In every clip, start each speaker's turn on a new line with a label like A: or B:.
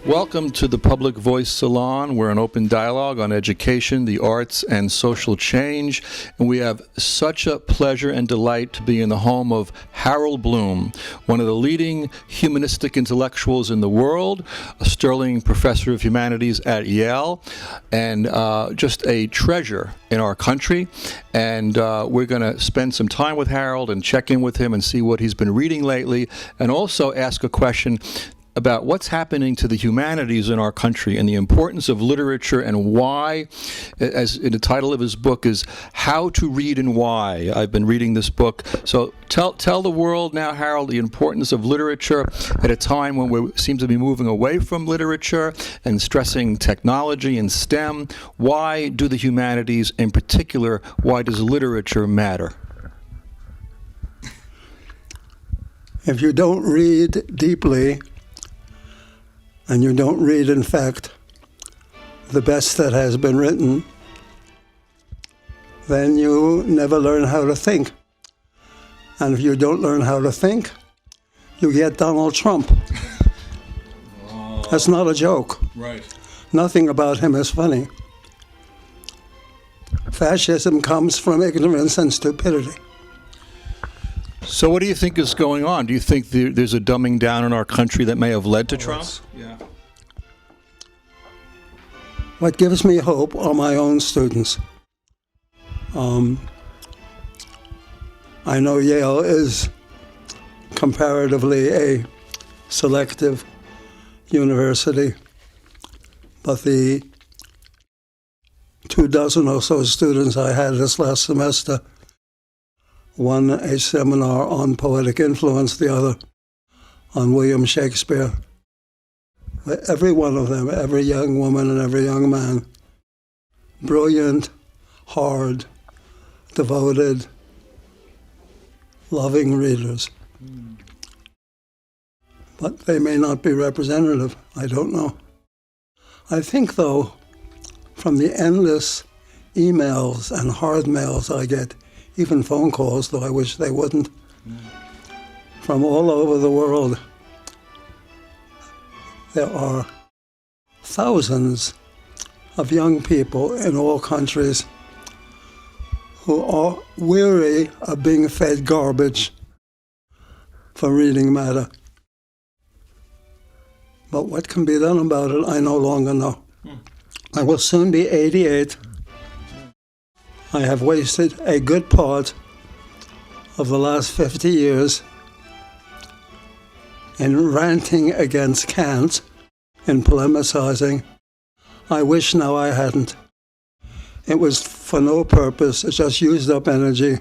A: Welcome to the Public Voice Salon. We're an open dialogue on education, the arts, and social change. And we have such a pleasure and delight to be in the home of Harold Bloom, one of the leading humanistic intellectuals in the world, a sterling professor of humanities at Yale, and just a treasure in our country. And we're going to spend some time with Harold and check in with him and see what he's been reading lately, and also ask a question about what's happening to the humanities in our country and the importance of literature and why, as in the title of his book is How to Read and Why. I've been reading this book. So tell the world now, Harold, the importance of literature at a time when we seem to be moving away from literature and stressing technology and STEM. Why do the humanities, in particular, why does literature matter?
B: If you don't read deeply, and you don't read, in fact, the best that has been written, then you never learn how to think. And if you don't learn how to think, you get Donald Trump. That's not a joke.
A: Right.
B: Nothing about him is funny. Fascism comes from ignorance and stupidity.
A: So what do you think is going on? Do you think there's a dumbing down in our country that may have led to Trump? Yeah.
B: What gives me hope are my own students. I know Yale is comparatively a selective university, but the 24 or so students I had this last semester, one a seminar on poetic influence, the other on William Shakespeare. Every one of them, every young woman and every young man, brilliant, hard, devoted, loving readers. But they may not be representative. I don't know. I think, though, from the endless emails and hard mails I get, even phone calls, though I wish they wouldn't, from all over the world, there are thousands of young people in all countries who are weary of being fed garbage for reading matter. But what can be done about it, I no longer know. I will soon be 88. I have wasted a good part of the last 50 years in ranting against Kant, in polemicizing. I wish now I hadn't. It was for no purpose. It just used up energy.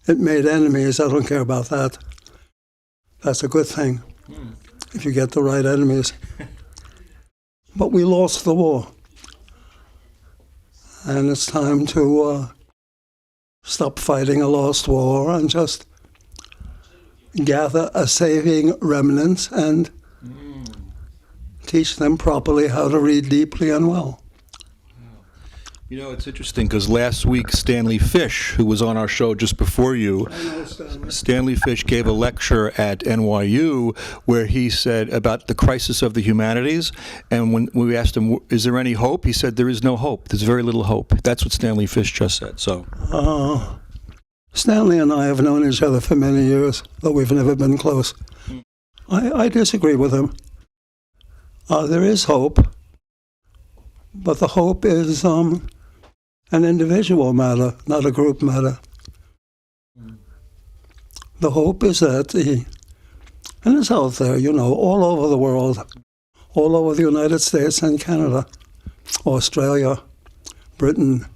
B: It made enemies. I don't care about that. That's a good thing, if you get the right enemies. But we lost the war. And it's time to stop fighting a lost war and just gather a saving remnant and teach them properly how to read deeply and well.
A: You know, it's interesting because last week Stanley Fish, who was on our show just before you, Stanley Fish gave a lecture at NYU where he said about the crisis of the humanities, and when we asked him, is there any hope? He said, there is no hope. There's very little hope. That's what Stanley Fish just said. So,
B: Stanley and I have known each other for many years, though we've never been close. I disagree with him. There is hope, but the hope is an individual matter, not a group matter. The hope is that and it's out there, you know, all over the world, all over the United States and Canada, Australia, Britain,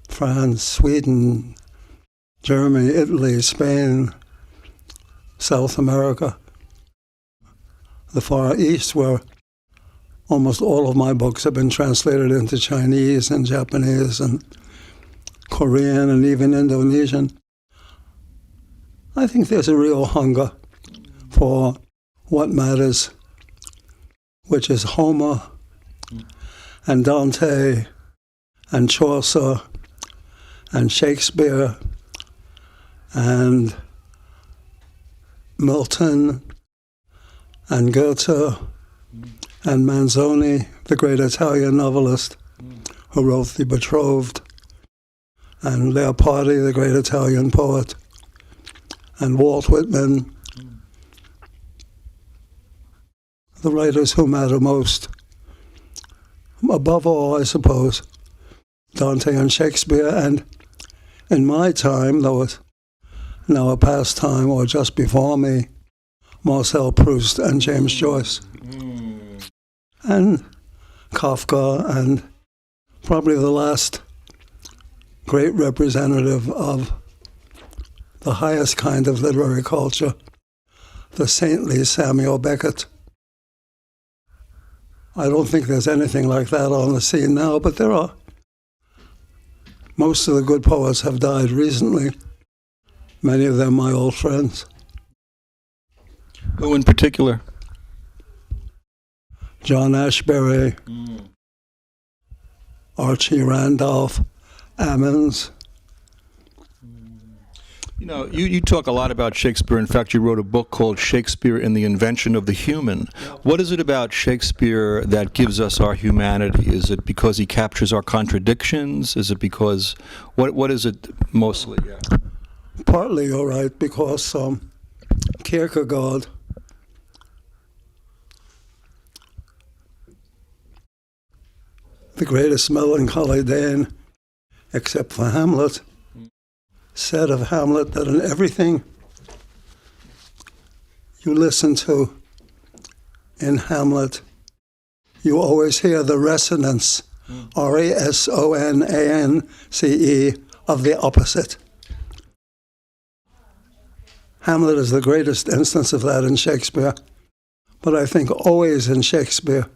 B: France, Sweden, Germany, Italy, Spain, South America, the Far East, where almost all of my books have been translated into Chinese and Japanese and Korean, and even Indonesian. I think there's a real hunger for what matters, which is Homer and Dante and Chaucer and Shakespeare and Milton and Goethe and Manzoni, the great Italian novelist who wrote The Betrothed, and Leopardi, the great Italian poet, and Walt Whitman, the writers who matter most. Above all, I suppose, Dante and Shakespeare, and in my time, though it's now a past time, or just before me, Marcel Proust and James Joyce, and Kafka, and probably the last great representative of the highest kind of literary culture, the saintly Samuel Beckett. I don't think there's anything like that on the scene now, but there are. Most of the good poets have died recently, many of them my old friends.
A: Who in particular?
B: John Ashbery, Archie Randolph, Ammons.
A: You know, you talk a lot about Shakespeare. In fact, you wrote a book called Shakespeare and the Invention of the Human. What is it about Shakespeare that gives us our humanity? Is it because he captures our contradictions? Is it because, what is it mostly? Yeah.
B: Partly, you're right, because Kierkegaard, the greatest melancholy Dane, except for Hamlet, said of Hamlet that in everything you listen to in Hamlet, you always hear the resonance, resonance, of the opposite. Hamlet is the greatest instance of that in Shakespeare, but I think always in Shakespeare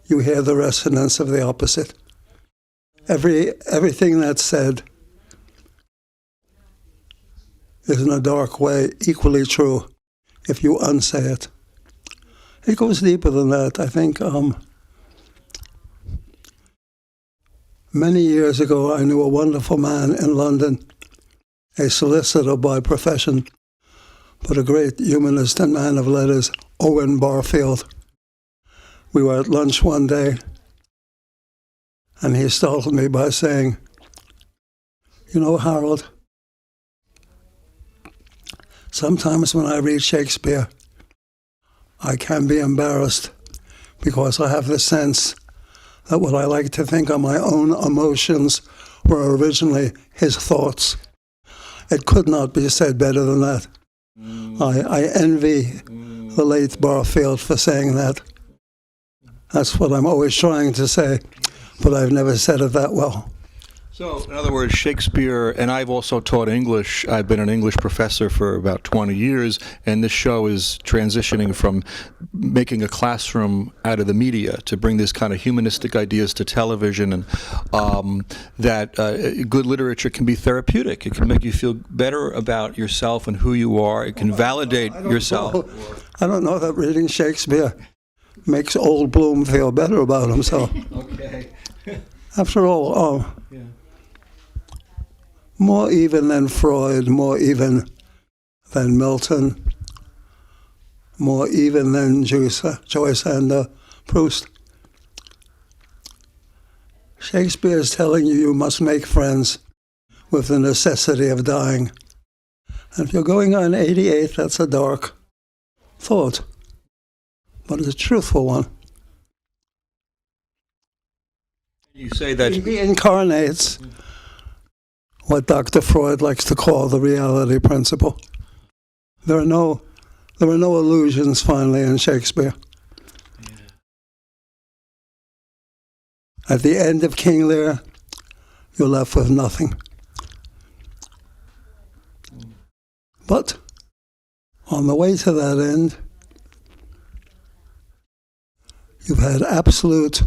B: you hear the resonance of the opposite. Everything that's said is in a dark way equally true if you unsay it. It goes deeper than that. I think many years ago I knew a wonderful man in London, a solicitor by profession, but a great humanist and man of letters, Owen Barfield. We were at lunch one day, and he startled me by saying, "You know, Harold, sometimes when I read Shakespeare, I can be embarrassed because I have the sense that what I like to think are my own emotions were originally his thoughts. It could not be said better than that. I envy the late Barfield for saying that. That's what I'm always trying to say, but I've never said it that well."
A: So, in other words, Shakespeare, and I've also taught English. I've been an English professor for about 20 years, and this show is transitioning from making a classroom out of the media to bring this kind of humanistic ideas to television, and that good literature can be therapeutic. It can make you feel better about yourself and who you are. It can validate yourself.
B: I don't know that reading Shakespeare makes old Bloom feel better about himself.
A: Okay.
B: After all, more even than Freud, more even than Milton, more even than Joyce and Proust. Shakespeare is telling you must make friends with the necessity of dying. And if you're going on 88, that's a dark thought, but it's a truthful one.
A: You say that
B: He incarnates what Dr. Freud likes to call the reality principle. There were no illusions finally in Shakespeare.
A: Yeah.
B: At the end of King Lear, you're left with nothing. But on the way to that end, you've had absolute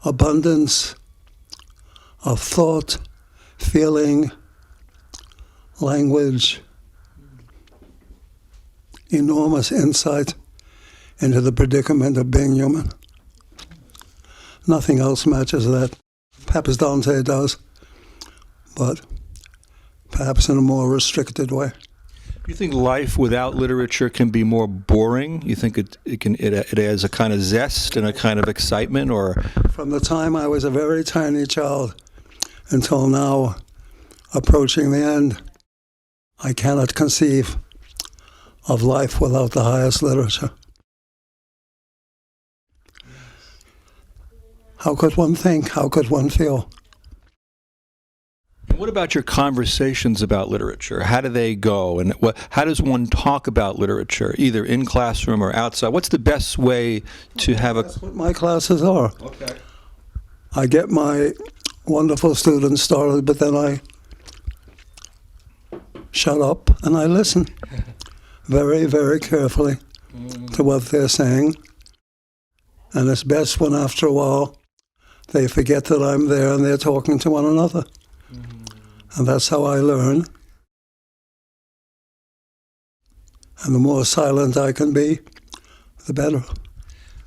B: abundance of thought, feeling, language, enormous insight into the predicament of being human. Nothing else matches that. Perhaps Dante does, but perhaps in a more restricted way.
A: You think life without literature can be more boring? You think it has a kind of zest and a kind of excitement, or?
B: From the time I was a very tiny child until now, approaching the end, I cannot conceive of life without the highest literature. How could one think? How could one feel?
A: What about your conversations about literature? How do they go? And how does one talk about literature, either in classroom or outside? What's the best way to have a...
B: That's what my classes are.
A: Okay.
B: I get my wonderful students started, but then I shut up and I listen very, very carefully to what they're saying. And it's best when after a while they forget that I'm there and they're talking to one another. And that's how I learn. And the more silent I can be, the better.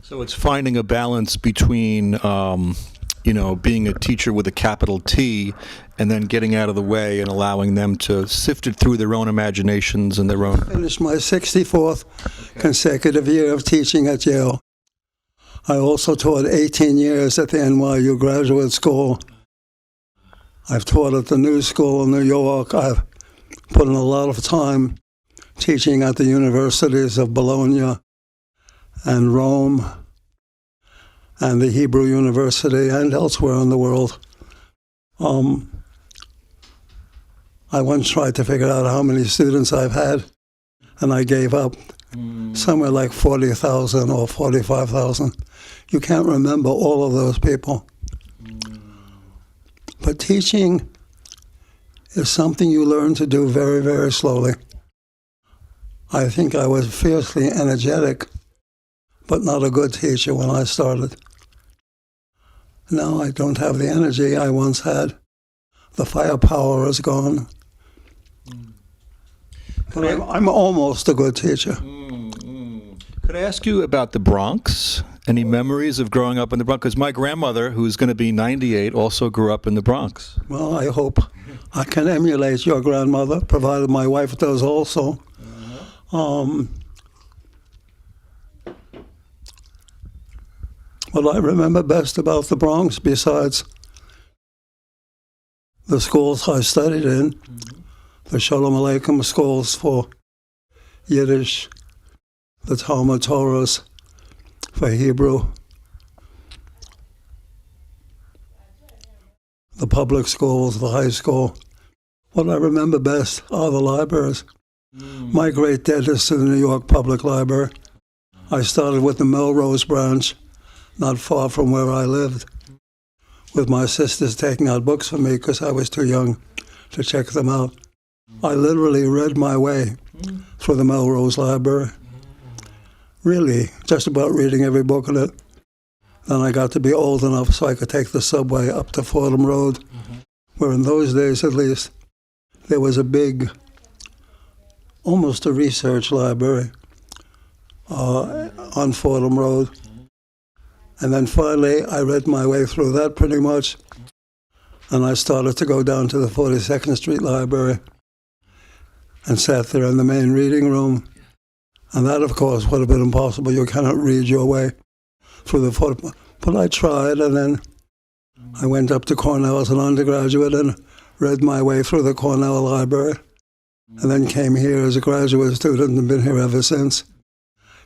A: So it's finding a balance between, being a teacher with a capital T and then getting out of the way and allowing them to sift it through their own imaginations and their own...
B: I finished my 64th consecutive year of teaching at Yale. I also taught 18 years at the NYU Graduate School. I've taught at the New School in New York. I've put in a lot of time teaching at the universities of Bologna and Rome and the Hebrew University and elsewhere in the world. I once tried to figure out how many students I've had, and I gave up. Somewhere like 40,000 or 45,000. You can't remember all of those people. But teaching is something you learn to do very, very slowly. I think I was fiercely energetic, but not a good teacher when I started. Now I don't have the energy I once had. The firepower is gone. But I'm almost a good teacher.
A: Could I ask you about the Bronx? Any memories of growing up in the Bronx? Because my grandmother, who's going to be 98, also grew up in the Bronx.
B: Well, I hope I can emulate your grandmother, provided my wife does also. What I remember best about the Bronx, besides the schools I studied in, the Shalom Aleichem schools for Yiddish, the Talmud Torahs for Hebrew, the public schools, the high school. What I remember best are the libraries. My great debt is to the New York Public Library. I started with the Melrose branch, not far from where I lived, with my sisters taking out books for me because I was too young to check them out. I literally read my way through the Melrose Library. Really, just about reading every book in it. Then I got to be old enough so I could take the subway up to Fordham Road, where in those days at least, there was a big, almost a research library on Fordham Road. And then finally, I read my way through that pretty much, and I started to go down to the 42nd Street Library and sat there in the main reading room. And that, of course, would have been impossible. You cannot read your way through the photo. But I tried, and then I went up to Cornell as an undergraduate and read my way through the Cornell Library, and then came here as a graduate student and been here ever since.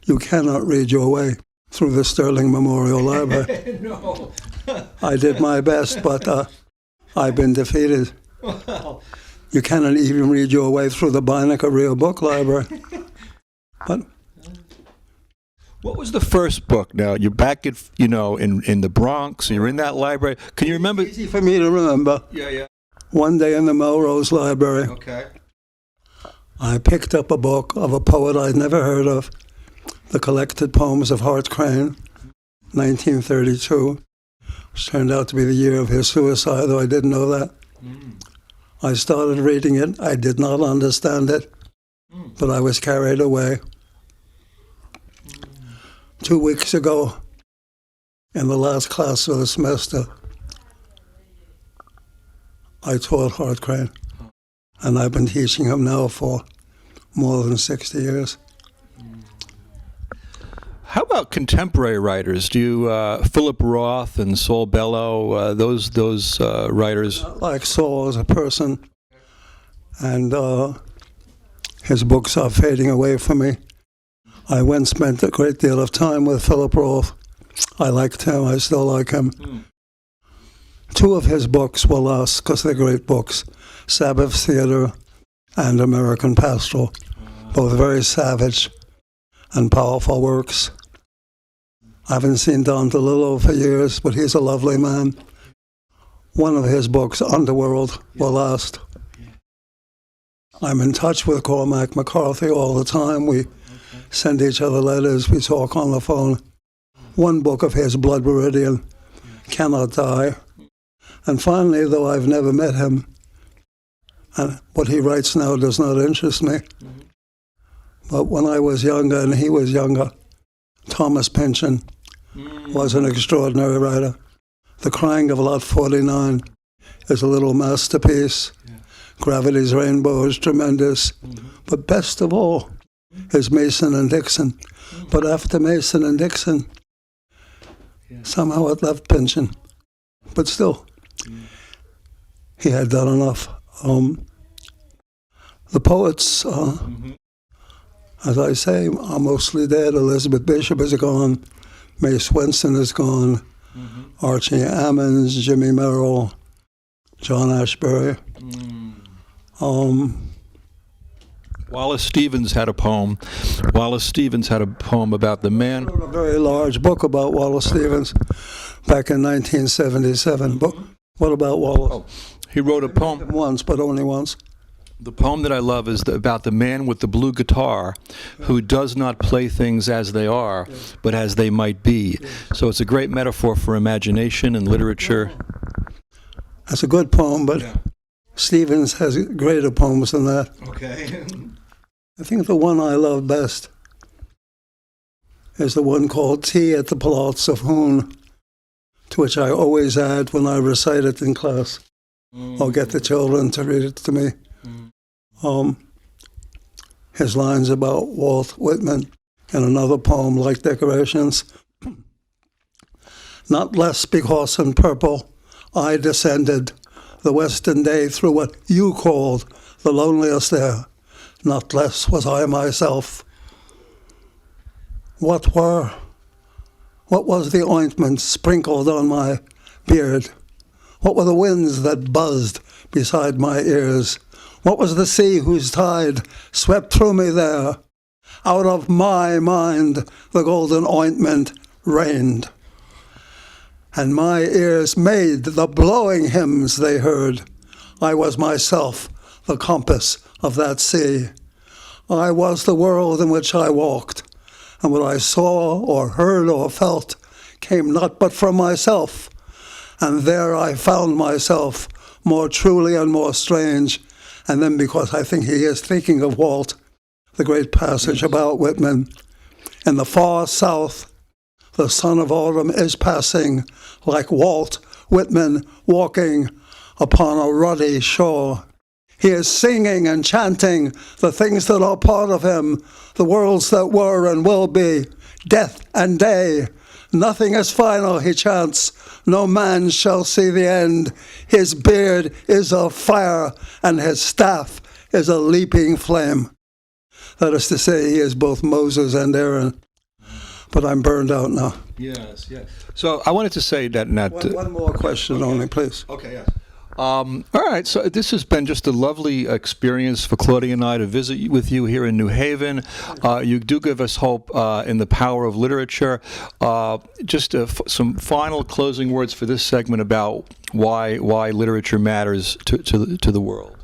B: You cannot read your way through the Sterling Memorial Library.
A: No.
B: I did my best, but I've been defeated.
A: Well.
B: You cannot even read your way through the Beinecke Real Book Library. But
A: what was the first book? Now, you're back at, in the Bronx, and you're in that library. Can you remember?
B: Easy for me to remember.
A: Yeah.
B: One day in the Melrose Library,
A: Okay.
B: I picked up a book of a poet I'd never heard of, The Collected Poems of Hart Crane, 1932, which turned out to be the year of his suicide, though I didn't know that. I started reading it. I did not understand it, but I was carried away. 2 weeks ago, in the last class of the semester, I taught Hart Crane, and I've been teaching him now for more than 60 years.
A: How about contemporary writers? Do you, Philip Roth and Saul Bellow, those writers?
B: Like Saul as a person, and his books are fading away from me. I once spent a great deal of time with Philip Roth. I liked him. I still like him. 2 of his books were lost because they're great books, Sabbath Theater and American Pastoral, both very savage and powerful works. I haven't seen Don DeLillo for years, but he's a lovely man. One of his books, Underworld, were lost. I'm in touch with Cormac McCarthy all the time. We send each other letters. We talk on the phone. One book of his, Blood Meridian, cannot die. And finally, though I've never met him, and what he writes now does not interest me, but when I was younger and he was younger, Thomas Pynchon was an extraordinary writer. The Crying of Lot 49 is a little masterpiece. Gravity's Rainbow is tremendous. But best of all is Mason and Dixon. But after Mason and Dixon, somehow it left Pynchon. But still, he had done enough. The poets, as I say, are mostly dead. Elizabeth Bishop is gone. Mae Swenson is gone. Archie Ammons, Jimmy Merrill, John Ashbery.
A: Wallace Stevens had a poem. Wallace Stevens had a poem about the man.
B: I wrote a very large book about Wallace Stevens back in 1977. But what about Wallace?
A: Oh, he wrote a poem.
B: Once, but only once.
A: The poem that I love is about the man with the blue guitar who does not play things as they are, but as they might be. So it's a great metaphor for imagination and literature.
B: That's a good poem, but Stevens has greater poems than that.
A: Okay.
B: I think the one I love best is the one called Tea at the Palazzo of Hoon, to which I always add when I recite it in class, or get the children to read it to me. His lines about Walt Whitman in another poem, Like Decorations. Not less because in purple I descended the western day through what you called the loneliest there. Not less was I myself. What was the ointment sprinkled on my beard? What were the winds that buzzed beside my ears? What was the sea whose tide swept through me there? Out of my mind the golden ointment rained, and my ears made the blowing hymns they heard. I was myself the compass of that sea. I was the world in which I walked, and what I saw or heard or felt came not but from myself. And there I found myself more truly and more strange. And then, because I think he is thinking of Walt, the great passage about Whitman. In the far south, the sun of autumn is passing, like Walt Whitman walking upon a ruddy shore. He is singing and chanting the things that are part of him, the worlds that were and will be, death and day. Nothing is final, he chants. No man shall see the end. His beard is of fire, and his staff is a leaping flame. That is to say, he is both Moses and Aaron. But I'm burned out now.
A: Yes, yes. So I wanted to say that...
B: One more question only, please.
A: Okay, yes. All right, so this has been just a lovely experience for Claudia and I to visit with you here in New Haven. You do give us hope in the power of literature. Just some final closing words for this segment about why literature matters to the world.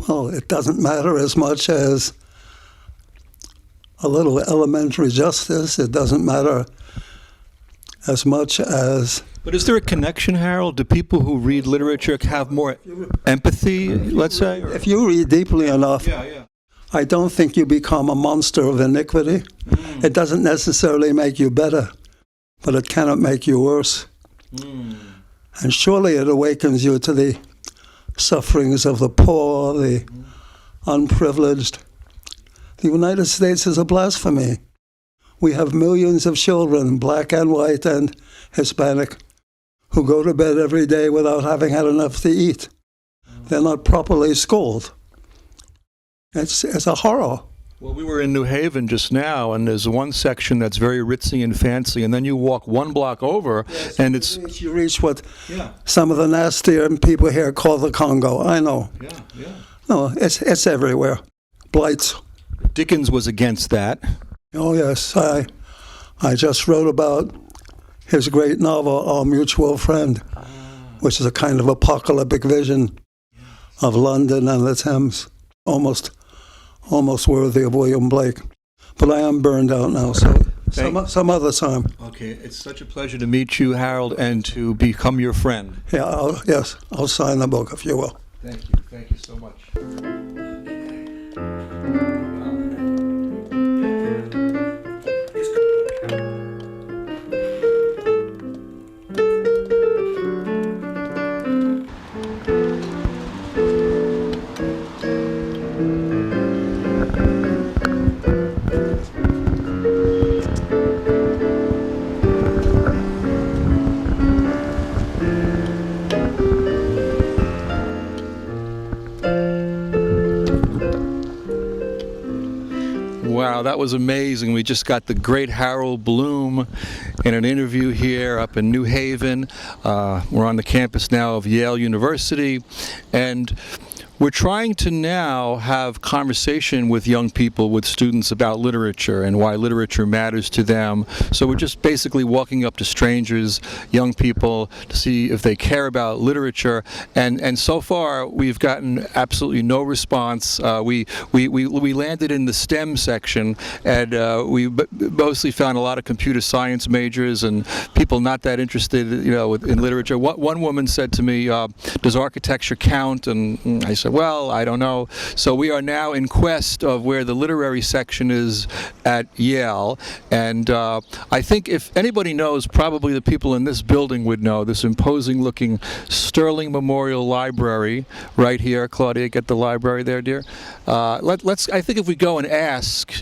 B: Well, it doesn't matter as much as a little elementary justice. It doesn't matter as much as
A: But is there a connection, Harold? Do people who read literature have more empathy, let's say? Or?
B: If you read deeply enough, I don't think you become a monster of iniquity. It doesn't necessarily make you better, but it cannot make you worse. And surely it awakens you to the sufferings of the poor, the unprivileged. The United States is a blasphemy. We have millions of children, black and white and Hispanic, who go to bed every day without having had enough to eat. They're not properly schooled. It's a horror.
A: Well, we were in New Haven just now, and there's one section that's very ritzy and fancy, and then you walk one block over, and
B: you reach what some of the nastier people here call the Congo. I know. No, it's everywhere. Blights.
A: Dickens was against that.
B: Oh yes, I just wrote about his great novel, Our Mutual Friend, which is a kind of apocalyptic vision of London and the Thames, almost worthy of William Blake. But I am burned out now, so some other time.
A: Okay, it's such a pleasure to meet you, Harold, and to become your friend.
B: Yeah, I'll sign the book if you will.
A: Thank you so much. Wow, that was amazing. We just got the great Harold Bloom in an interview here up in New Haven. We're on the campus now of Yale University, and we're trying to now have conversation with young people, with students about literature and why literature matters to them. So we're just basically walking up to strangers, young people, to see if they care about literature. And so far, we've gotten absolutely no response. We landed in the STEM section, and we mostly found a lot of computer science majors and people not that interested, in literature. One woman said to me, "Does architecture count?" And I said, "Well, I don't know." So we are now in quest of where the literary section is at Yale, and I think if anybody knows, probably the people in this building would know, this imposing-looking Sterling Memorial Library right here. Claudia, get the library there, dear. I think if we go and ask,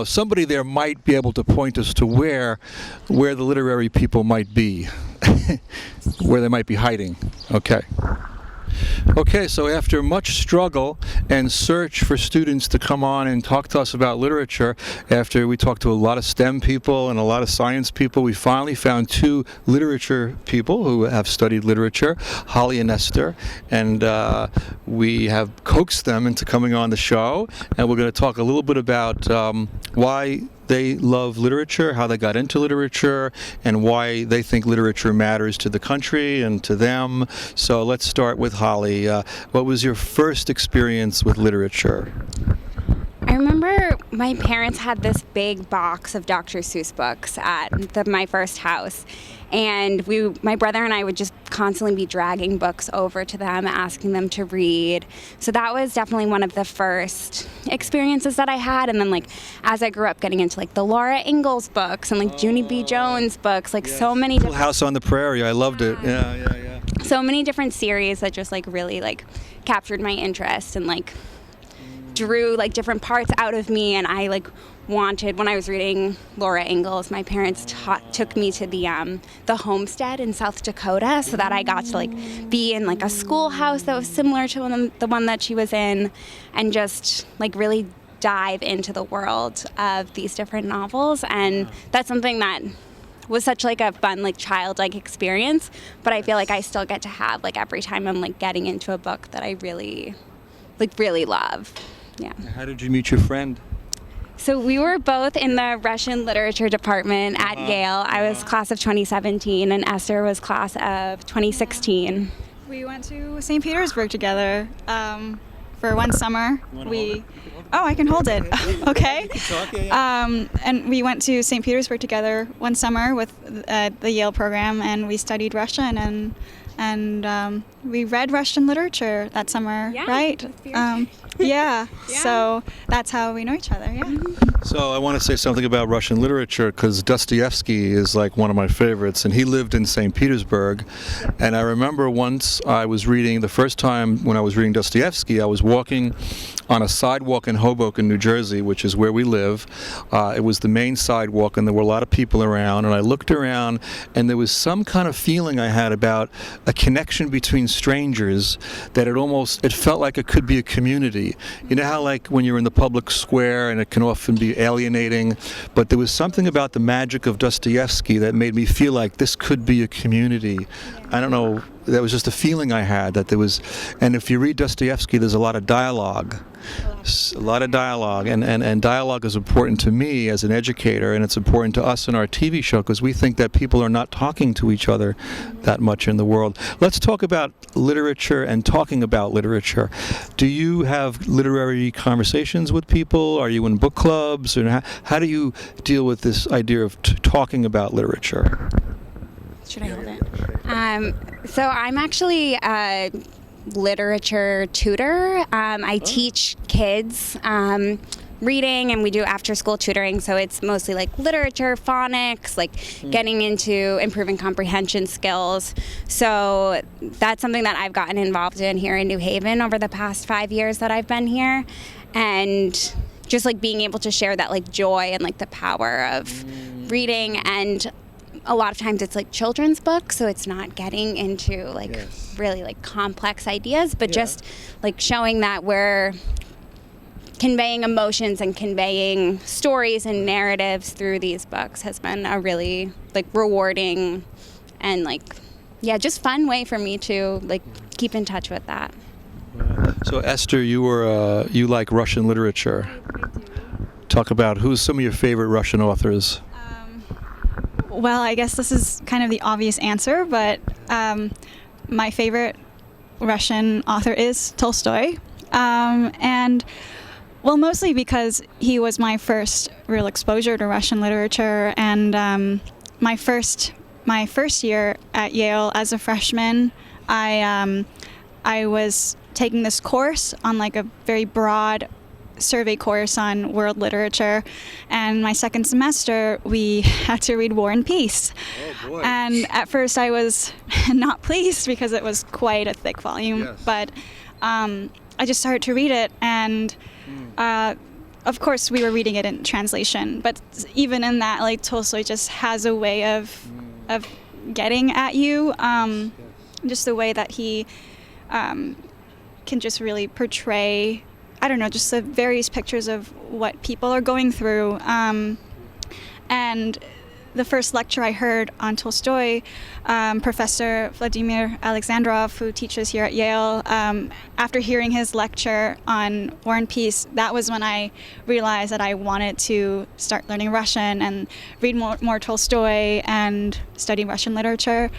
A: somebody there might be able to point us to where the literary people might be, where they might be hiding. Okay, so after much struggle and search for students to come on and talk to us about literature, after we talked to a lot of STEM people and a lot of science people, we finally found two literature people who have studied literature, Holly and Esther, and we have coaxed them into coming on the show, and we're going to talk a little bit about why they love literature, how they got into literature, and why they think literature matters to the country and to them. So let's start with Holly. What was your first experience with literature?
C: I remember my parents had this big box of Dr. Seuss books at my first house, and my brother and I would just constantly be dragging books over to them, asking them to read. So that was definitely one of the first experiences that I had. And then as I grew up, getting into the Laura Ingalls books and Junie B. Jones books, so many
A: Little House on the Prairie, I loved it. Yeah.
C: So many different series that just really captured my interest and drew different parts out of me. And I wanted, when I was reading Laura Ingalls, my parents took me to the homestead in South Dakota so that I got to be in a schoolhouse that was similar to the one that she was in, and just really dive into the world of these different novels. And that's something that was such a fun childlike experience, but I feel I still get to have every time I'm getting into a book that I really love. Yeah.
A: How did you meet your friend?
C: So we were both in the Russian literature department at Yale. I was class of 2017 and Esther was class of 2016.
D: We went to St. Petersburg together for one summer. I can hold it. Okay. And we went to St. Petersburg together one summer with the Yale program, and we studied Russian, and we read Russian literature that summer, right? Yeah. So that's how we know each other. Yeah.
A: So I want to say something about Russian literature, because Dostoevsky is like one of my favorites, and he lived in St. Petersburg. And I remember once I was reading, the first time when I was reading Dostoevsky, I was walking on a sidewalk in Hoboken, New Jersey, which is where we live. It was the main sidewalk, and there were a lot of people around, and I looked around, and there was some kind of feeling I had about a connection between strangers that it felt like it could be a community. You know how like when you're in the public square and it can often be alienating, but there was something about the magic of Dostoevsky that made me feel like this could be a community. I don't know, that was just a feeling I had that there was, and if you read Dostoevsky, there's a lot of dialogue. And dialogue is important to me as an educator, and it's important to us in our TV show because we think that people are not talking to each other that much in the world. Let's talk about literature and talking about literature. Do you have literary conversations with people? Are you in book clubs? Or how do you deal with this idea of talking about literature?
C: Should I hold it? So I'm actually a literature tutor. I teach kids reading, and we do after-school tutoring, so it's mostly like literature, phonics, like getting into improving comprehension skills. So that's something that I've gotten involved in here in New Haven over the past 5 years that I've been here, and just like being able to share that like joy and like the power of reading. And a lot of times it's like children's books, so it's not getting into like really like complex ideas, but just like showing that we're conveying emotions and conveying stories and narratives through these books has been a really like rewarding and like just fun way for me to like keep in touch with that.
A: So Esther, you like Russian literature. Talk about who's some of your favorite Russian authors.
D: Well, I guess this is kind of the obvious answer, but my favorite Russian author is Tolstoy. And well, mostly because he was my first real exposure to Russian literature, and my first year at Yale as a freshman, I was taking this course on like a very broad survey course on world literature, and my second semester we had to read War and Peace. Oh boy. And at first I was not pleased because it was quite a thick volume, but I just started to read it, and of course we were reading it in translation, but even in that, like, Tolstoy just has a way of getting at you, just the way that he can just really portray, I don't know, just the various pictures of what people are going through. And the first lecture I heard on Tolstoy, Professor Vladimir Alexandrov, who teaches here at Yale, after hearing his lecture on War and Peace, that was when I realized that I wanted to start learning Russian and read more Tolstoy and study Russian literature.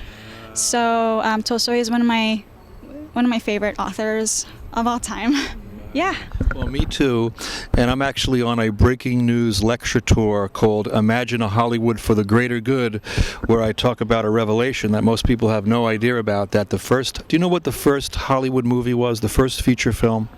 D: So Tolstoy is one of my favorite authors of all time. Yeah.
A: Well, me too. And I'm actually on a breaking news lecture tour called Imagine a Hollywood for the Greater Good, where I talk about a revelation that most people have no idea about. Do you know what the first Hollywood movie was, the first feature film?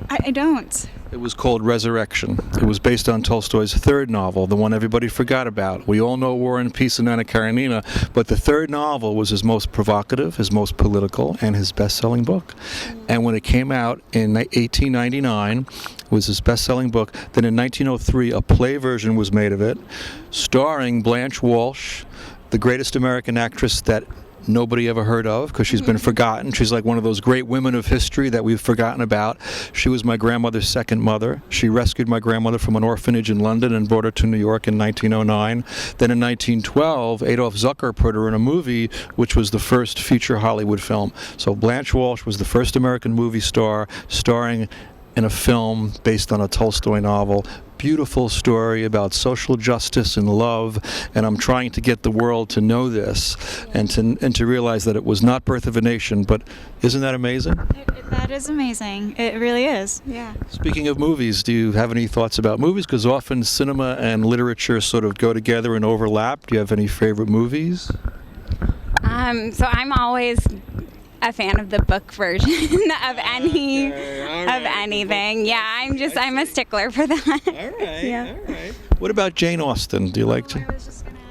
D: I don't.
A: It was called Resurrection. It was based on Tolstoy's third novel, the one everybody forgot about. We all know War and Peace and Anna Karenina, but the third novel was his most provocative, his most political, and his best-selling book. And when it came out in 1899, it was his best-selling book. Then in 1903, a play version was made of it, starring Blanche Walsh, the greatest American actress that nobody ever heard of because she's been forgotten. She's like one of those great women of history that we've forgotten about. She was my grandmother's second mother. She rescued my grandmother from an orphanage in London and brought her to New York in 1909. Then in 1912, Adolph Zucker put her in a movie which was the first feature Hollywood film. So Blanche Walsh was the first American movie star starring in a film based on a Tolstoy novel. Beautiful story about social justice and love, and I'm trying to get the world to know this and to realize that it was not Birth of a Nation, but isn't that amazing?
D: That is amazing. It really is. Yeah.
A: Speaking of movies, do you have any thoughts about movies? Because often cinema and literature sort of go together and overlap. Do you have any favorite movies?
C: So I'm always a fan of the book version of anything. Yeah, I'm a stickler for that.
A: All right.
C: Yeah.
A: All right. What about Jane Austen? Do you like to?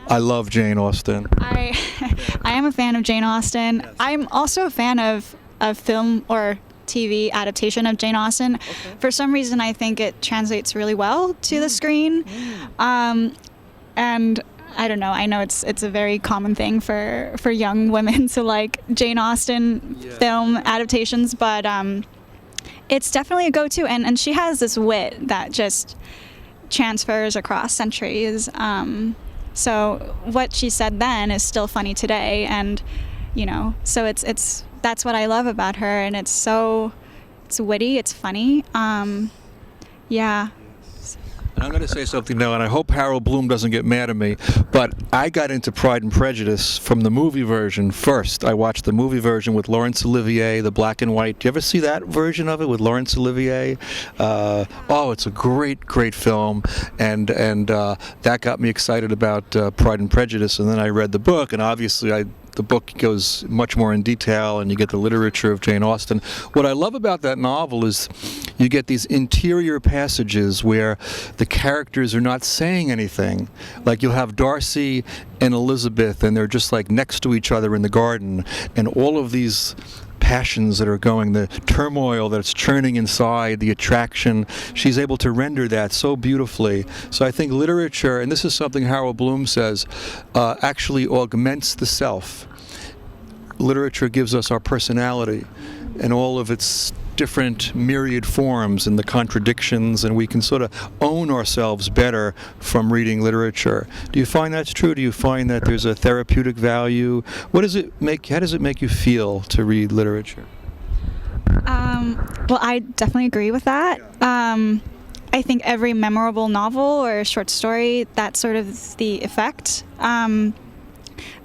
A: I love Jane Austen.
D: I am a fan of Jane Austen.
A: Yes.
D: I'm also a fan of film or TV adaptation of Jane Austen.
A: Okay.
D: For some reason, I think it translates really well to the screen. And I don't know. I know it's a very common thing for young women to like Jane Austen film adaptations, but it's definitely a go-to. And she has this wit that just transfers across centuries. So what she said then is still funny today, and so it's that's what I love about her, and it's witty, it's funny. Yeah.
A: And I'm going to say something now, and I hope Harold Bloom doesn't get mad at me, but I got into Pride and Prejudice from the movie version first. I watched the movie version with Laurence Olivier, the black and white. Do you ever see that version of it with Laurence Olivier? It's a great, great film, and that got me excited about Pride and Prejudice, and then I read the book, and obviously the book goes much more in detail, and you get the literature of Jane Austen. What I love about that novel is you get these interior passages where the characters are not saying anything. Like you'll have Darcy and Elizabeth, and they're just like next to each other in the garden, and all of these passions that are going, the turmoil that's churning inside, the attraction, she's able to render that so beautifully. So I think literature, and this is something Harold Bloom says, actually augments the self. Literature gives us our personality and all of its different myriad forms and the contradictions, and we can sort of own ourselves better from reading literature. Do you find that's true? Do you find that there's a therapeutic value? How does it make you feel to read literature?
D: Well, I definitely agree with that. I think every memorable novel or short story, that's sort of the effect.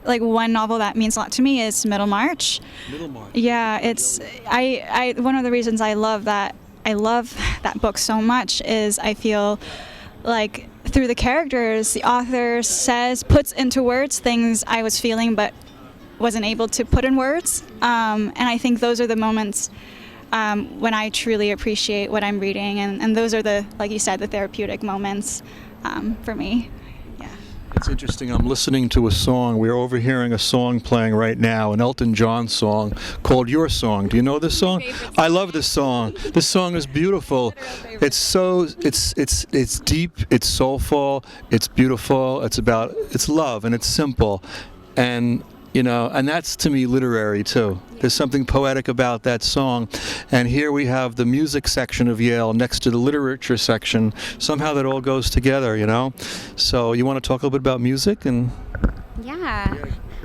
D: Like one novel that means a lot to me is Middlemarch.
A: Middlemarch.
D: Yeah, it's I one of the reasons I love that book so much is I feel like through the characters, the author puts into words things I was feeling but wasn't able to put in words. And I think those are the moments when I truly appreciate what I'm reading, and those are like you said, the therapeutic moments for me.
A: It's interesting, I'm listening to a song, we're overhearing a song playing right now, an Elton John song called Your Song. Do you know this song? I love this song. This song is beautiful. It's deep, it's soulful, it's beautiful, it's love, and it's simple. And and that's to me literary too. There's something poetic about that song. And here we have the music section of Yale next to the literature section. Somehow that all goes together, So you want to talk a little bit about music?
C: Yeah.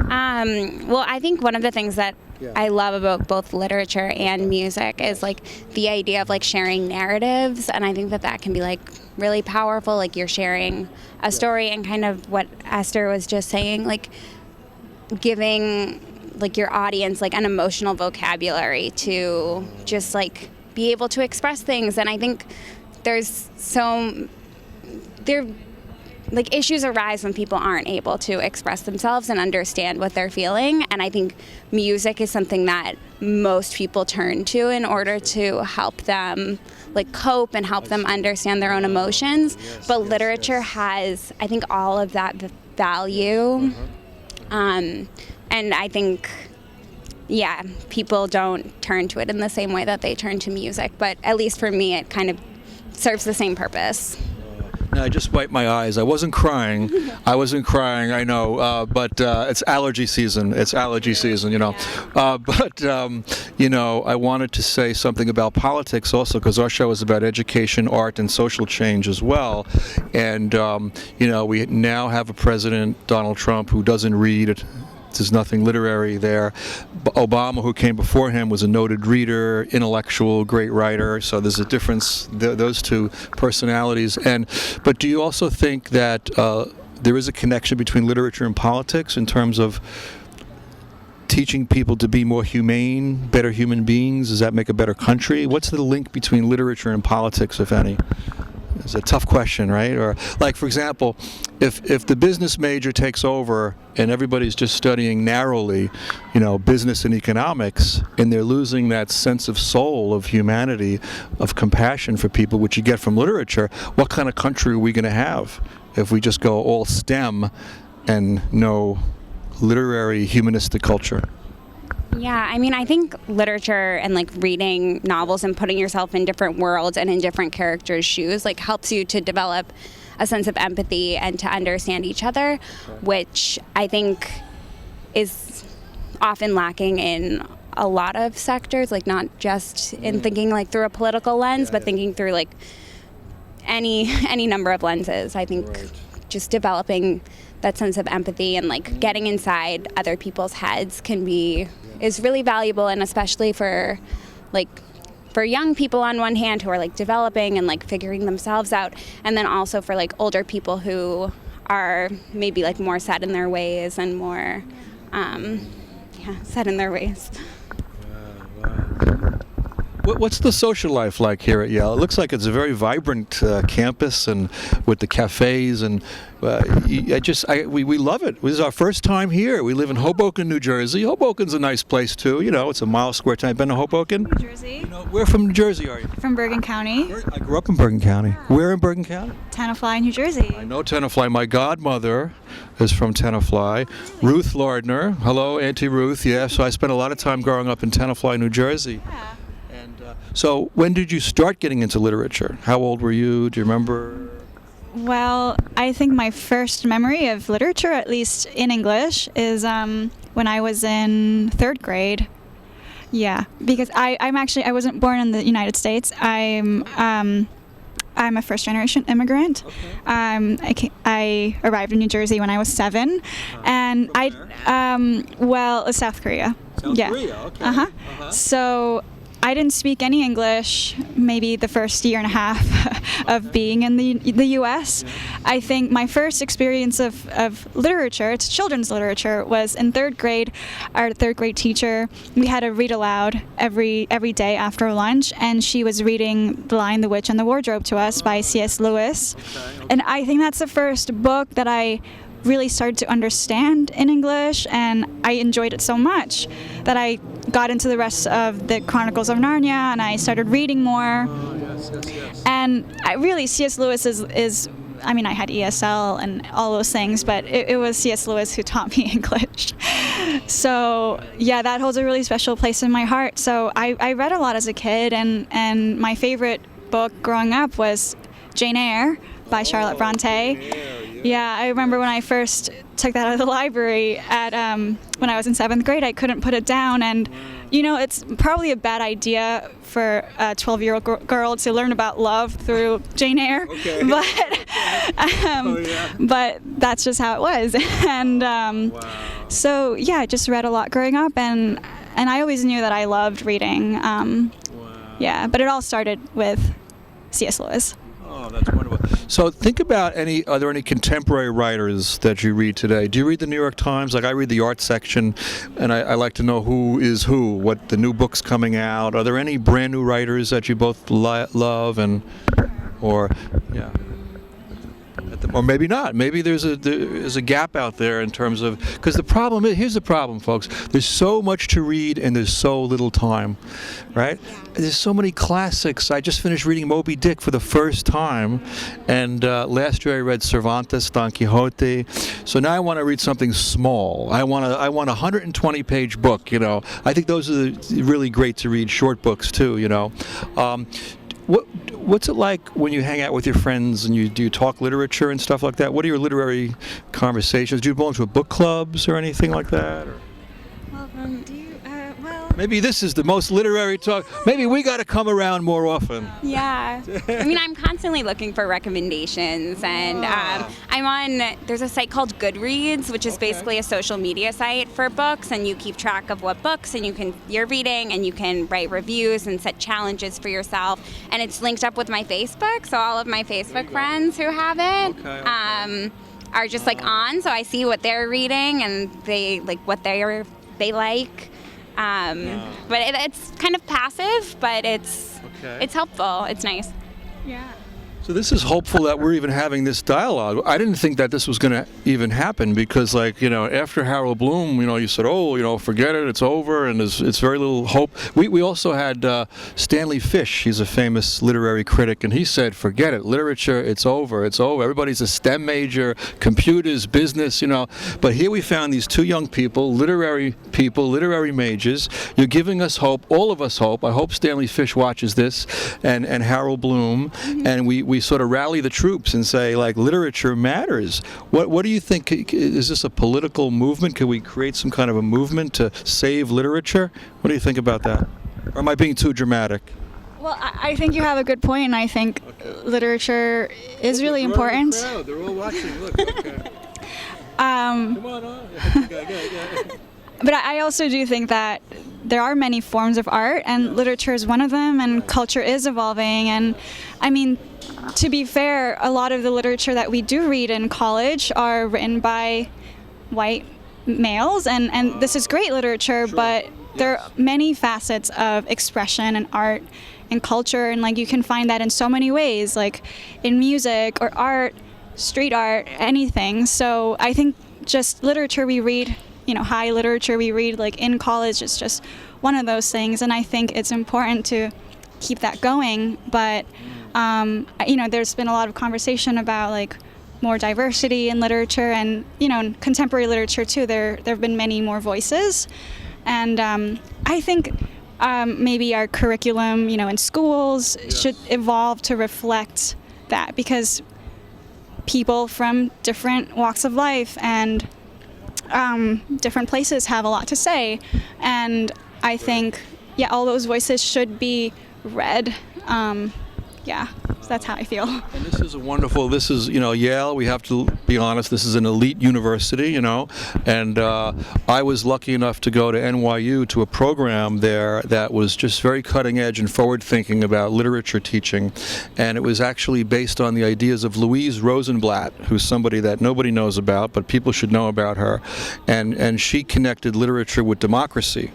C: Well, I think one of the things that I love about both literature and music is like the idea of like sharing narratives, and I think that can be like really powerful. Like you're sharing a story, and kind of what Esther was just saying, like giving like your audience like an emotional vocabulary to just like be able to express things. And I think like issues arise when people aren't able to express themselves and understand what they're feeling, and I think music is something that most people turn to in order to help them like cope and help them understand their own emotions. But literature has, I think, all of that value. And I think, people don't turn to it in the same way that they turn to music, but at least for me, it kind of serves the same purpose.
A: I just wiped my eyes. I wasn't crying. I know, but it's allergy season. But I wanted to say something about politics also, because our show is about education, art, and social change as well. And, we now have a president, Donald Trump, who doesn't read there's nothing literary there. Obama, who came before him, was a noted reader, intellectual, great writer. So there's a difference, those two personalities. But do you also think that there is a connection between literature and politics in terms of teaching people to be more humane, better human beings? Does that make a better country? What's the link between literature and politics, if any? It's a tough question, right? Or, like, for example, if the business major takes over and everybody's just studying narrowly, business and economics, and they're losing that sense of soul, of humanity, of compassion for people, which you get from literature, what kind of country are we going to have if we just go all STEM and no literary humanistic culture?
C: Yeah, I mean, I think literature and like reading novels and putting yourself in different worlds and in different characters' shoes like helps you to develop a sense of empathy and to understand each other, which I think is often lacking in a lot of sectors, like not just in thinking like through a political lens, but thinking through like any number of lenses. I think just developing that sense of empathy and like getting inside other people's heads is really valuable, and especially for young people on one hand who are like developing and like figuring themselves out, and then also for like older people who are maybe like more set in their ways and more set in their ways.
A: What's the social life like here at Yale? It looks like it's a very vibrant campus, and with the cafes, and we love it. This is our first time here. We live in Hoboken, New Jersey. Hoboken's a nice place too. It's a mile square time. Been to Hoboken?
D: New Jersey.
A: Where from New Jersey are you?
D: From Bergen County.
A: I grew up in Bergen County. Where in Bergen County?
D: Tenafly, New Jersey.
A: I know Tenafly. My godmother is from Tenafly. Ruth Lardner. Hello, Auntie Ruth. Yeah, so I spent a lot of time growing up in Tenafly, New Jersey.
D: Yeah.
A: So when did you start getting into literature? How old were you? Do you remember?
D: Well, I think my first memory of literature, at least in English, is when I was in third grade. Yeah, because I wasn't born in the United States. I'm a first-generation immigrant.
A: Okay.
D: I arrived in New Jersey when I was 7, and South Korea.
A: South
D: Yeah.
A: Korea, okay.
D: Uh-huh. So I didn't speak any English maybe the first year and a half of being in the U.S. I think my first experience of literature, it's children's literature, was in third grade. Our third grade teacher, we had to read aloud every day after lunch, and she was reading The Lion, the Witch, and the Wardrobe to us by C.S. Lewis.
A: Okay.
D: And I think that's the first book that I really started to understand in English, and I enjoyed it so much that I got into the rest of the Chronicles of Narnia, and I started reading more.
A: Yes.
D: And C.S. Lewis is I mean, I had ESL and all those things, but it was C.S. Lewis who taught me English. So yeah, that holds a really special place in my heart. So I read a lot as a kid, and my favorite book growing up was Jane Eyre by Charlotte Bronte. Yeah, I remember when I first took that out of the library when I was in 7th grade, I couldn't put it down. And, you know, it's probably a bad idea for a 12-year-old girl to learn about love through Jane Eyre.
A: Okay.
D: But that's just how it was. And so, yeah, I just read a lot growing up. And I always knew that I loved reading. Yeah, but it all started with C.S. Lewis.
A: Oh, that's wonderful. So think about are there any contemporary writers that you read today? Do you read the New York Times? Like, I read the art section, and I like to know who is who, what the new book's coming out. Are there any brand new writers that you both love, or maybe not? Maybe there's a gap out there in terms of, because here's the problem, folks. There's so much to read and there's so little time, right? There's so many classics. I just finished reading Moby Dick for the first time, and last year I read Cervantes, Don Quixote. So now I want to read something small. I want a 120-page book. You know, I think those are really great to read. Short books too. You know. What's it like when you hang out with your friends and do you talk literature and stuff like that? What are your literary conversations? Do you belong to book clubs or anything like that?
D: Well, Do you, well...
A: Maybe this is the most literary talk. Maybe we got to come around more often.
C: Yeah. I mean, I'm constantly looking for recommendations, and I'm on, there's a site called Goodreads, which is basically a social media site for books, and you keep track of what books you're reading, and you can write reviews and set challenges for yourself. And it's linked up with my Facebook, so all of my Facebook friends who have it are just like on, so I see what they're reading and they like what they like. But it's kind of passive, but it's helpful. It's nice.
D: Yeah.
A: So this is hopeful that we're even having this dialogue. I didn't think that this was going to even happen because, like, after Harold Bloom, you said, forget it, it's over, and it's very little hope. We also had Stanley Fish. He's a famous literary critic, and he said, forget it, literature, it's over, it's over. Everybody's a STEM major, computers, business, But here we found these two young people, literary majors. You're giving us hope, all of us hope. I hope Stanley Fish watches this, and Harold Bloom, and we sort of rally the troops and say, like, literature matters. What do you think? Is this a political movement? Can we create some kind of a movement to save literature? What do you think about that? Or am I being too dramatic?
D: Well, I think you have a good point, and I think literature is really important.
A: They're all watching. Look, okay.
D: Come
A: on.
D: But I also do think that there are many forms of art, and literature is one of them, and culture is evolving. And I mean, to be fair, a lot of the literature that we do read in college are written by white males, and this is great literature, but there are many facets of expression and art and culture, and like you can find that in so many ways, like in music or art, street art, anything. So I think just literature we read, high literature we read like in college is just one of those things, and I think it's important to keep that going. But there's been a lot of conversation about like more diversity in literature, and in contemporary literature too. There have been many more voices, and I think maybe our curriculum, in schools should evolve to reflect that, because people from different walks of life and different places have a lot to say, and I think all those voices should be read. So that's how I feel.
A: And this is Yale, we have to be honest, this is an elite university, and I was lucky enough to go to NYU to a program there that was just very cutting edge and forward thinking about literature teaching, and it was actually based on the ideas of Louise Rosenblatt, who's somebody that nobody knows about, but people should know about her, and she connected literature with democracy.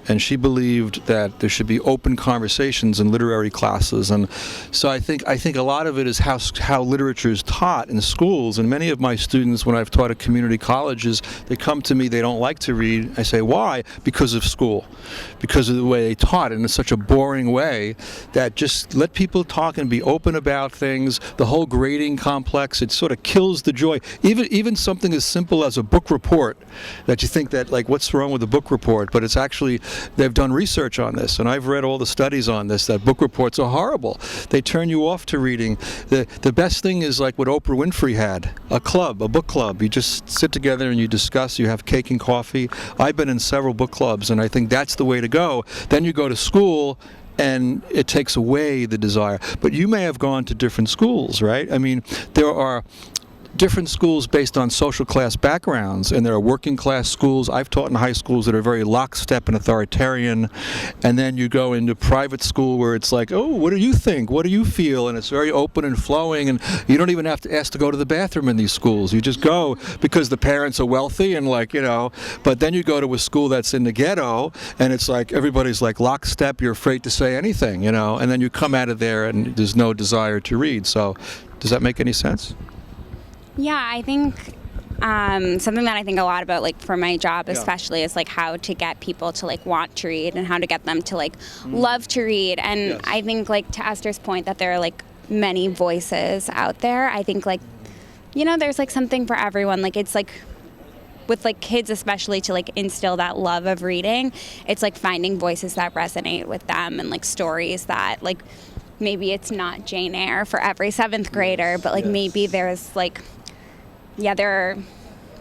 A: And she believed that there should be open conversations in literary classes, and so I think a lot of it is how literature is taught in schools. And many of my students, when I've taught at community colleges, they come to me, they don't like to read. I say, why? Because of school, because of the way they taught it in such a boring way that just let people talk and be open about things. The whole grading complex, it sort of kills the joy. Even something as simple as a book report, that you think that, like, what's wrong with a book report? But it's actually, they've done research on this, and I've read all the studies on this, that book reports are horrible. They turn you off to reading. The best thing is like what Oprah Winfrey had, a book club. You just sit together and you discuss, you have cake and coffee. I've been in several book clubs, and I think that's the way to go. Then you go to school, and it takes away the desire. But you may have gone to different schools, right? I mean, there are different schools based on social class backgrounds, and there are working class schools. I've taught in high schools that are very lockstep and authoritarian, and then you go into private school where it's like, oh, what do you think? What do you feel? And it's very open and flowing, and you don't even have to ask to go to the bathroom in these schools. You just go because the parents are wealthy, and but then you go to a school that's in the ghetto, and it's like everybody's like lockstep, you're afraid to say anything, and then you come out of there and there's no desire to read. So does that make any sense?
C: Yeah, I think something that I think a lot about, like, for my job especially, is like how to get people to like want to read and how to get them to like love to read. And I think, like, to Esther's point, that there are like many voices out there. I think, like, there's like something for everyone. Like, it's like with like kids especially, to like instill that love of reading, it's like finding voices that resonate with them, and like stories that, like, maybe it's not Jane Eyre for every 7th grader, but like maybe there's like, there are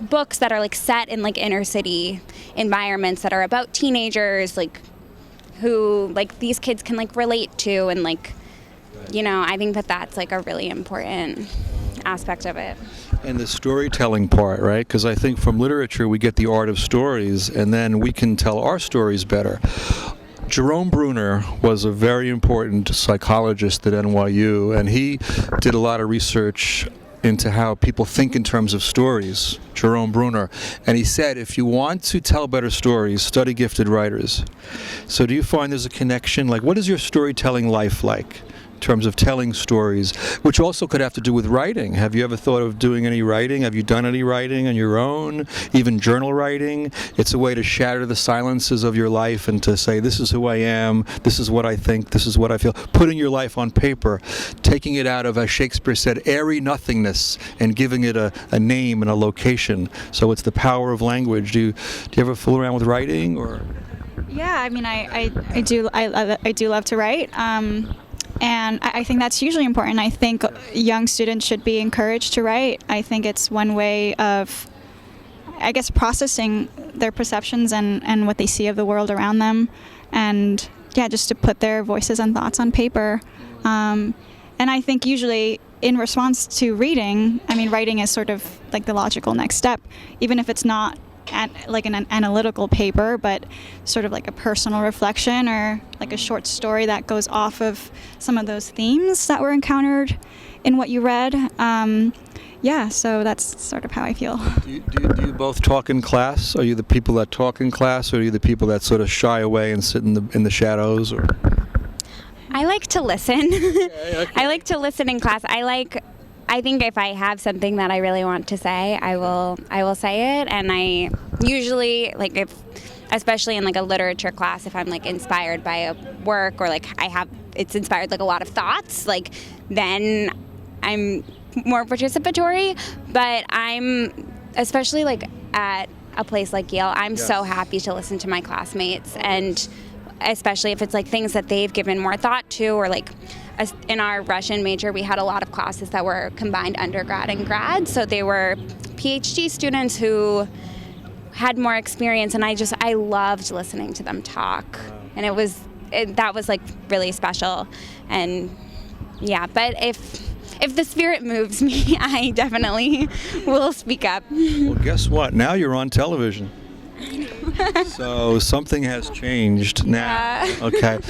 C: books that are like set in like inner city environments that are about teenagers, like who like these kids can like relate to, and like, you know, I think that that's like a really important aspect of it.
A: And the storytelling part, right? Because I think from literature we get the art of stories, and then we can tell our stories better. Jerome Bruner was a very important psychologist at NYU, and he did a lot of research into how people think in terms of stories, Jerome Bruner. And he said, if you want to tell better stories, study gifted writers. So do you find there's a connection? Like, what is your storytelling life like in terms of telling stories, which also could have to do with writing? Have you ever thought of doing any writing? Have you done any writing on your own, even journal writing? It's a way to shatter the silences of your life and to say, this is who I am, this is what I think, this is what I feel. Putting your life on paper, taking it out of, as Shakespeare said, airy nothingness, and giving it a name and a location. So it's the power of language. Do you ever fool around with writing? Or?
D: Yeah, I mean, I do love to write. And I think that's hugely important. I think young students should be encouraged to write. I think it's one way of, I guess, processing their perceptions and what they see of the world around them. And yeah, just to put their voices and thoughts on paper. And I think usually in response to reading, I mean, writing is sort of like the logical next step, even if it's not like an analytical paper, but sort of like a personal reflection or like a short story that goes off of some of those themes that were encountered in what you read. Yeah, so that's sort of how I feel.
A: Do you both talk in class? Are you the people that talk in class, or are you the people that sort of shy away and sit in the shadows? Or?
C: I like to listen. Okay. I like to listen in class. I think if I have something that I really want to say, I will say it. And I usually, like, especially in like a literature class, if I'm like inspired by a work, or like it's inspired like a lot of thoughts, like then I'm more participatory. But I'm, especially like at a place like Yale, I'm so happy to listen to my classmates, and especially if it's like things that they've given more thought to, or like in our Russian major, we had a lot of classes that were combined undergrad and grad, so they were PhD students who had more experience, and I loved listening to them talk, and that was like really special. And yeah, but if the spirit moves me, I definitely will speak up.
A: Well, guess what? Now you're on television. So something has changed now. Okay.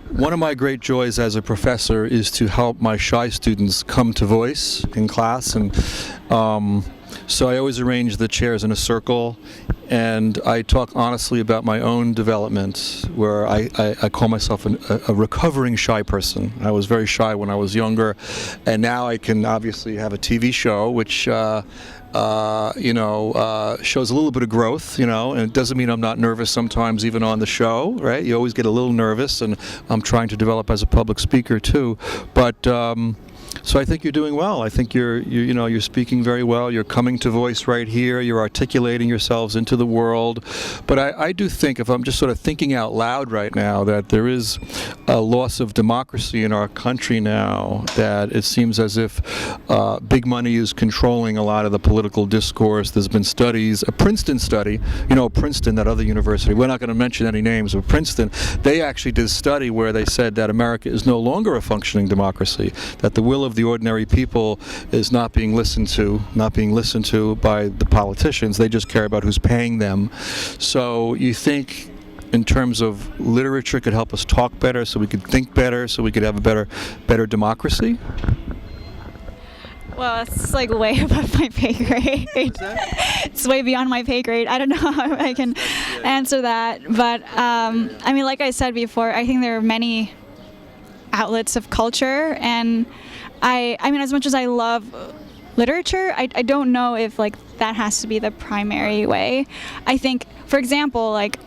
A: One of my great joys as a professor is to help my shy students come to voice in class, and so I always arrange the chairs in a circle, and I talk honestly about my own development, where I call myself a recovering shy person. I was very shy when I was younger, and now I can obviously have a TV show which shows a little bit of growth, and it doesn't mean I'm not nervous sometimes even on the show, right? You always get a little nervous, and I'm trying to develop as a public speaker too. But so I think you're doing well. I think you're speaking very well. You're coming to voice right here. You're articulating yourselves into the world. But I do think, if I'm just sort of thinking out loud right now, that there is a loss of democracy in our country now, that it seems as if big money is controlling a lot of the political discourse. There's been studies, a Princeton study, Princeton, that other university, we're not going to mention any names, but Princeton, they actually did a study where they said that America is no longer a functioning democracy, that the will of the ordinary people is not being listened to by the politicians. They just care about who's paying them. So you think in terms of literature could help us talk better, so we could think better, so we could have a better democracy?
D: Well, it's like way above my pay grade. It's way beyond my pay grade. I don't know how I can answer that. But I mean, like I said before, I think there are many outlets of culture, and I mean, as much as I love literature, I don't know if like that has to be the primary way. I think, for example, like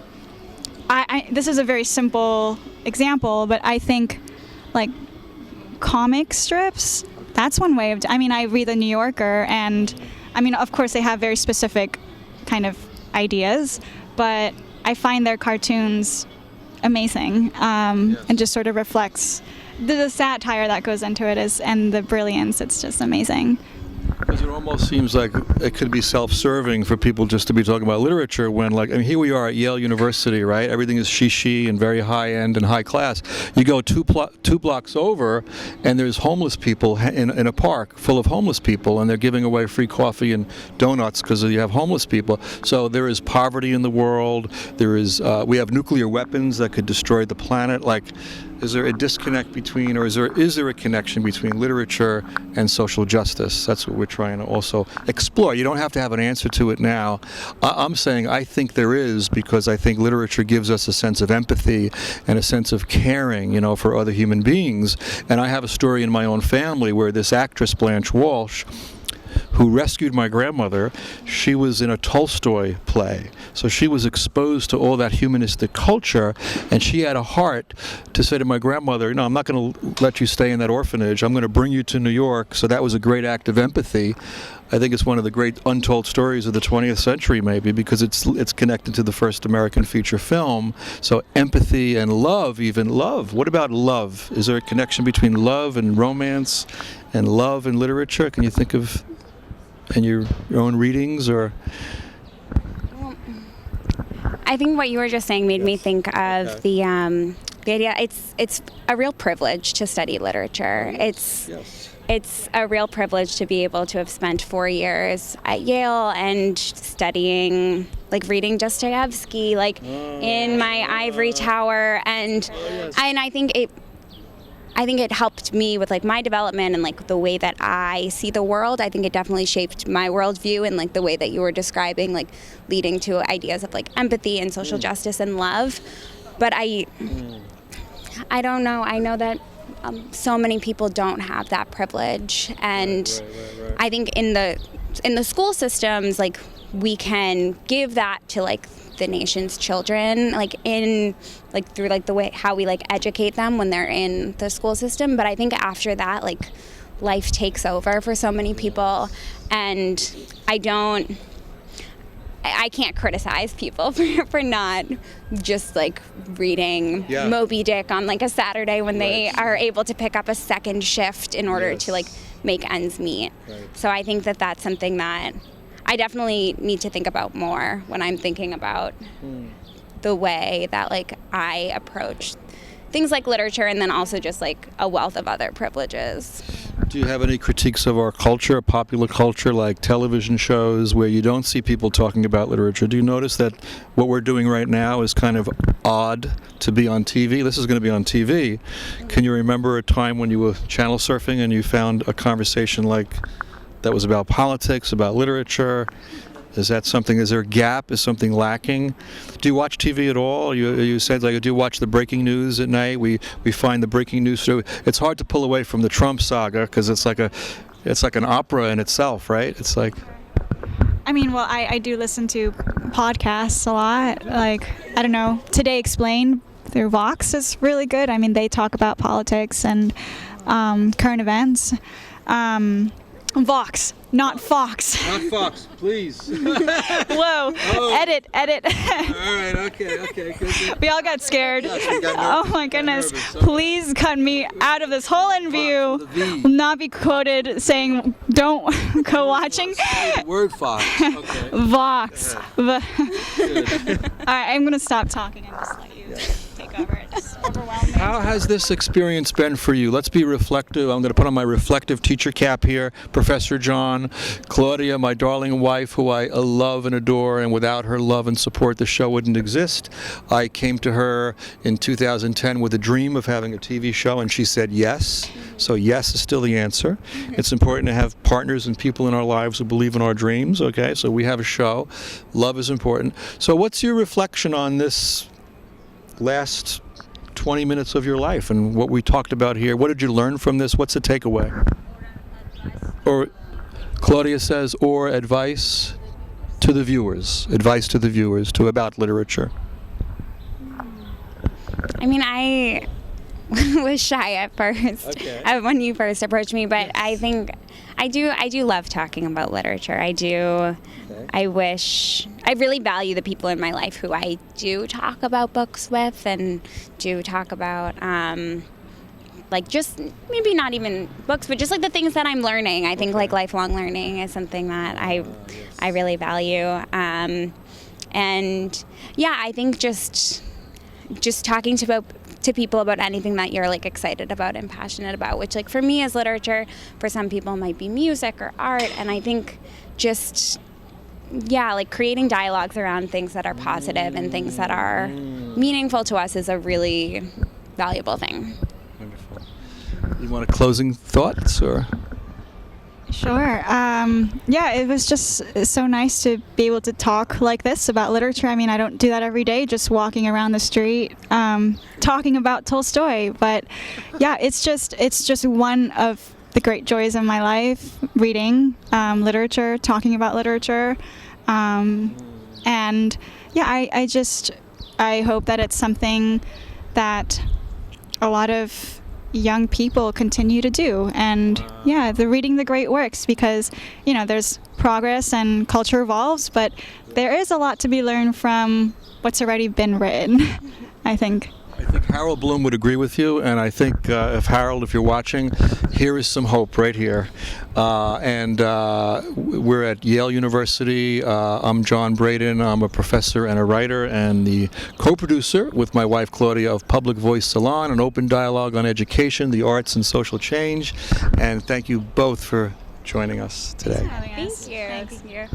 D: this is a very simple example, but I think like comic strips, that's one way of, I mean, I read The New Yorker, and I mean, of course they have very specific kind of ideas, but I find their cartoons amazing, and just sort of reflects the satire that goes into it and the brilliance. It's just amazing.
A: Because it almost seems like it could be self-serving for people just to be talking about literature when, like, I mean, here we are at Yale University, right? Everything is she and very high-end and high class. You go two blocks over, and there's homeless people in a park full of homeless people, and they're giving away free coffee and donuts because you have homeless people. So there is poverty in the world. There is we have nuclear weapons that could destroy the planet. Like, is there a disconnect between, or is there a connection between literature and social justice? That's what we're trying to also explore. You don't have to have an answer to it now. I'm saying I think there is, because I think literature gives us a sense of empathy and a sense of caring, you know, for other human beings. And I have a story in my own family where this actress, Blanche Walsh, who rescued my grandmother, she was in a Tolstoy play. So she was exposed to all that humanistic culture, and she had a heart to say to my grandmother, no, I'm not going to let you stay in that orphanage. I'm going to bring you to New York. So that was a great act of empathy. I think it's one of the great untold stories of the 20th century, maybe, because it's connected to the first American feature film. So empathy and love, even love. What about love? Is there a connection between love and romance and love and literature? Can you think of in your own readings, or?
C: I think what you were just saying made me think of the idea. It's a real privilege to study literature. It's a real privilege to be able to have spent 4 years at Yale and studying, like reading Dostoevsky, like in my ivory tower, and I think it helped me with like my development and like the way that I see the world. I think it definitely shaped my worldview and like the way that you were describing, like leading to ideas of like empathy and social justice and love. But I don't know. I know that so many people don't have that privilege, and right. I think in the school systems, like we can give that to like the nation's children, like in like through like the way how we like educate them when they're in the school system. But I think after that, like life takes over for so many people, and I can't criticize people for not just like reading Moby Dick on like a Saturday when they are able to pick up a second shift in order to like make ends meet. So I think that that's something that I definitely need to think about more when I'm thinking about the way that like I approach things like literature, and then also just like a wealth of other privileges.
A: Do you have any critiques of our culture, popular culture, like television shows where you don't see people talking about literature? Do you notice that what we're doing right now is kind of odd to be on TV? This is going to be on TV. Can you remember a time when you were channel surfing and you found a conversation like that was about politics, about literature? Is that something, is there a gap? Is something lacking? Do you watch TV at all? You said, like, do you watch the breaking news at night? We find the breaking news through. It's hard to pull away from the Trump saga because it's like an opera in itself, right? It's like.
D: I mean, well, I do listen to podcasts a lot. Like, I don't know, Today Explained through Vox is really good. I mean, they talk about politics and current events. Vox, not Fox.
A: Not Fox, please.
D: Whoa, edit.
A: All right, okay, good.
D: We all got scared.
A: Yes, we got
D: oh my goodness. Please cut me out of this whole interview. Will not be quoted saying don't go watching.
A: The word Fox. Okay.
D: Vox.
A: Yeah.
D: All right, I'm going to stop talking and just let you take over. It's overwhelming.
A: How has this experience been for you? Let's be reflective. I'm going to put on my reflective teacher cap here. Professor John, Claudia, my darling wife, who I love and adore, and without her love and support, the show wouldn't exist. I came to her in 2010 with a dream of having a TV show, and she said yes. So yes is still the answer. It's important to have partners and people in our lives who believe in our dreams, okay? So we have a show. Love is important. So what's your reflection on this last 20 minutes of your life and what we talked about here? What did you learn from this? What's the takeaway? Or Claudia says, or advice to the viewers, about literature.
C: I mean, I was shy at first when you first approached me, but I think I do love talking about literature. I do. I really value the people in my life who I do talk about books with and do talk about like just maybe not even books, but just like the things that I'm learning. I think like lifelong learning is something that I really value. And yeah, I think just talking to people about anything that you're like excited about and passionate about, which like for me is literature, for some people might be music or art, and I think just like creating dialogues around things that are positive and things that are meaningful to us is a really valuable thing.
A: Wonderful. You want a closing thoughts or?
D: Sure. Yeah, it was just so nice to be able to talk like this about literature. I mean, I don't do that every day, just walking around the street, talking about Tolstoy. But yeah, it's just one of the great joys of my life, reading literature, talking about literature. And yeah, I hope that it's something that a lot of young people continue to do, and they're reading the great works, because there's progress and culture evolves, but there is a lot to be learned from what's already been written. I think
A: Harold Bloom would agree with you, and I think if you're watching, here is some hope right here. And we're at Yale University. I'm John Braden. I'm a professor and a writer and the co-producer with my wife Claudia of Public Voice Salon, an open dialogue on education, the arts, and social change. And thank you both for joining us today.
C: Thank you.
D: Thanks.
C: Thank you.